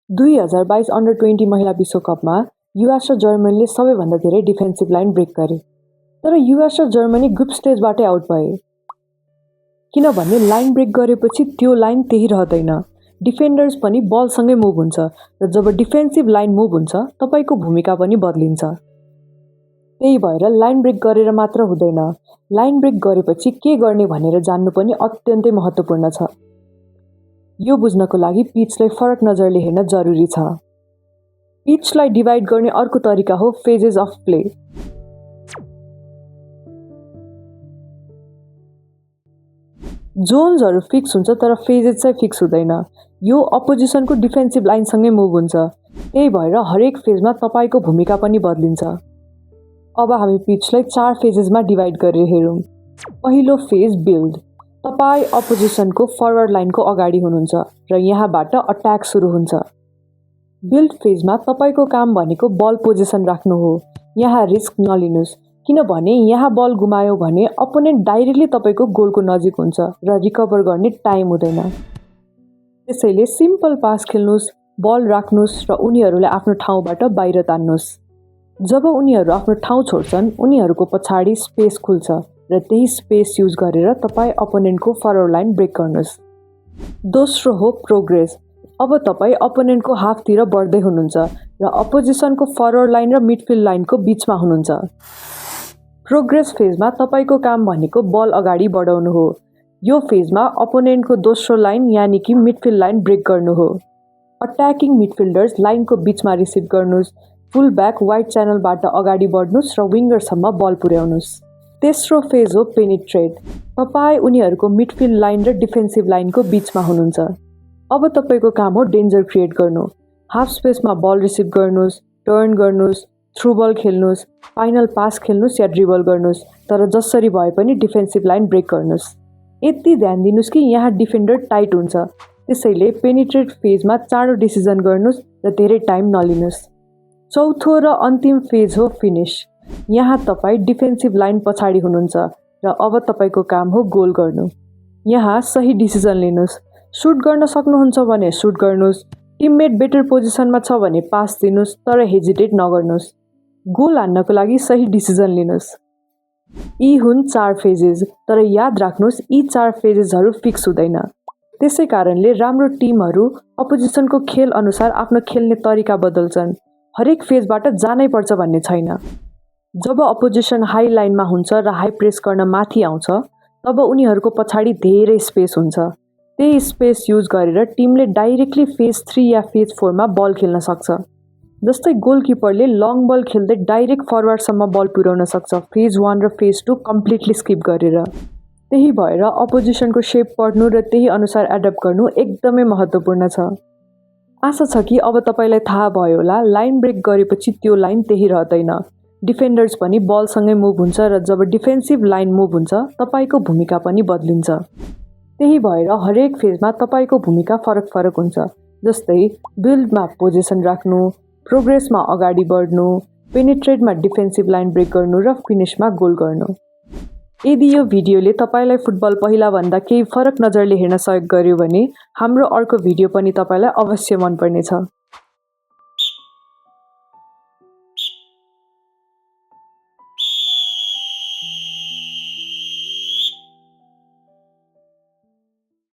2022 अन्डर-20 महिला विश्वकपमा युएस र जर्मनीले सबैभन्दा धेरै डिफेन्सिभ लाइन ब्रेक गरे। तर युएस र जर्मनी ग्रुप स्टेजबाटै आउट भए। किनभने लाइन ब्रेक गरेपछि त्यो लाइन त्यही रहँदैन। डिफेन्डर्स पनि बलसँगै मुभ हुन्छ र जब डिफेन्सिभ लाइन मुभ हुन्छ तपाईको भूमिका पनि बदलिन्छ। त्यही भएर लाइन ब्रेक गरेर मात्र हुँदैन, लाइन ब्रेक गरेपछि के गर्ने भनेर जान्नु पनि अत्यन्तै महत्त्वपूर्ण छ। यो बुझ्नको लागि पिचलाई फरक नजरले हेर्न जरुरी छ। पिचलाई डिभाइड गर्ने अर्को तरिका हो फेजेस अफ प्ले। जोन्सहरू फिक्स हुन्छ तर फेजेस चाहिँ फिक्स हुँदैन। यो अपोजिसनको डिफेन्सिभ लाइनसँगै मुभ हुन्छ। त्यही भएर हरेक फेजमा तपाईको भूमिका पनि बदलिन्छ। अब हामी पिचलाई 4 फेजेसमा डिभाइड गरेर हेरौँ। पहिलो फेज बिल्ड। तपाई अपोजिसनको फरवर्ड लाइनको अगाडि हुनुहुन्छ र यहाँबाट अट्याक सुरु हुन्छ। बिल्ड फेजमा तपाईको काम भनेको बल पोजिसन राख्नु हो। यहाँ रिस्क नलिनुस्, किनभने यहाँ बल गुमायो भने अपोनेन्ट डाइरेक्टली तपाईको गोलको नजिक हुन्छ र रिकभर गर्ने टाइम हुँदैन। त्यसैले सिम्पल पास खेल्नुस्, बल राख्नुस् र उनीहरूलाई आफ्नो ठाउँबाट बाहिर तान्नुस्। जब उनीहरू आफ्नो ठाउँ छोड्छन्, उनीहरूको पछाडि स्पेस खुल्छ र त्यही स्पेस युज गरेर तपाई अपोनेन्टको फरवर्ड लाइन ब्रेक गर्नुस्। दोस्रो हो प्रोग्रेस। अब तपाई अपोनेन्टको हाफतिर बढ्दै हुनुहुन्छ र अपोजिसनको फरवर्ड लाइन र मिडफिल्ड लाइनको बीचमा हुनुहुन्छ। प्रोग्रेस फेजमा तपाईको काम भनेको बल अगाडि बढाउनु हो। यो फेजमा अपोनेन्टको दोस्रो लाइन यानि कि मिडफिल्ड लाइन ब्रेक गर्नु हो। अट्याकिङ मिडफिल्डर्स लाइनको बीचमा रिसिभ गर्नुस्, फुल ब्याक वाइड च्यानलबाट अगाडि बढ्नुस् र विङ्गरसम्म बल पुर्याउनुस्। तेस्रो फेज हो पेनिट्रेट। तपाई उनीहरूको मिडफिल्ड लाइन र डिफेन्सिभ लाइनको बीचमा हुनुहुन्छ। अब तपाईको काम हो डेन्जर क्रिएट गर्नु। हाफ स्पेसमा बल रिसिभ गर्नुस्, टर्न गर्नुस्, थ्रु बल खेल्नुस्, फाइनल पास खेल्नुस् या ड्रिबल गर्नुस्, तर जसरी भए पनि डिफेन्सिभ लाइन ब्रेक गर्नुस्। यति ध्यान दिनुस् कि यहाँ डिफेन्डर टाइट हुन्छ। त्यसैले पेनिट्रेट फेजमा चाँडो डिसिजन गर्नुस् र धेरै टाइम नलिनुस्। चौथो र अन्तिम फेज हो फिनिश। यहाँ तपाई डिफेन्सिभ लाइन पछाडि हुनुहुन्छ र अब तपाईको काम हो गोल गर्नु। यहाँ सही डिसिजन लिनुस्। सुट गर्न सक्नुहुन्छ भने सुट गर्नुस्, टिममेट बेटर पोजिसनमा छ भने पास दिनुस्, तर हेजिटेट नगर्नुस्। गोल हान्नको लागि सही डिसिजन लिनुस्। यी हुन् 4 फेजेस, तर याद राख्नुस् यी 4 फेजेसहरू फिक्स हुँदैन। त्यसै कारणले राम्रो टिमहरू अपोजिसनको खेल अनुसार आफ्नो खेल्ने तरिका बदल्छन्। हरेक फेजबाट जानै पर्छ भन्ने छैन। जब अपोजिसन हाई लाइनमा हुन्छ र हाई प्रेस गर्न माथि आउँछ, तब उनीहरूको पछाडि धेरै स्पेस हुन्छ। त्यही स्पेस युज गरेर टिमले डाइरेक्टली फेज 3 या फेज 4 मा बल खेल्न सक्छ। जस्तै गोलकिपरले लङ बल खेल्दै डाइरेक्ट फरवर्डसम्म बल पुर्याउन सक्छ फेज 1 र फेज 2 कम्प्लिटली स्किप गरेर। त्यही भएर अपोजिसनको शेप पढ्नु र त्यही अनुसार एडप्ट गर्नु एकदमै महत्त्वपूर्ण छ। आशा छ कि अब तपाईलाई थाहा भयो होला, लाइन ब्रेक गरेपछि त्यो लाइन त्यही रहँदैन। डिफेन्डर्स पनि बलसँगै मुभ हुन्छ र जब डिफेन्सिभ लाइन मुभ हुन्छ तपाईको भूमिका पनि बदलिन्छ। त्यही भएर हरेक फेजमा तपाईको भूमिका फरक फरक हुन्छ। जस्तै बिल्डमा पोजिसन राख्नु, प्रोग्रेसमा अगाडि बढ्नु, पेनिट्रेटमा डिफेन्सिभ लाइन ब्रेक गर्नु र फिनिशमा गोल गर्नु। यदि यो भिडियोले तपाईलाई फुटबल पहिलाभन्दा केही फरक नजरले हेर्न सहयोग गर्यो भने हाम्रो अर्को भिडियो पनि तपाईलाई अवश्य मन पर्नेछ।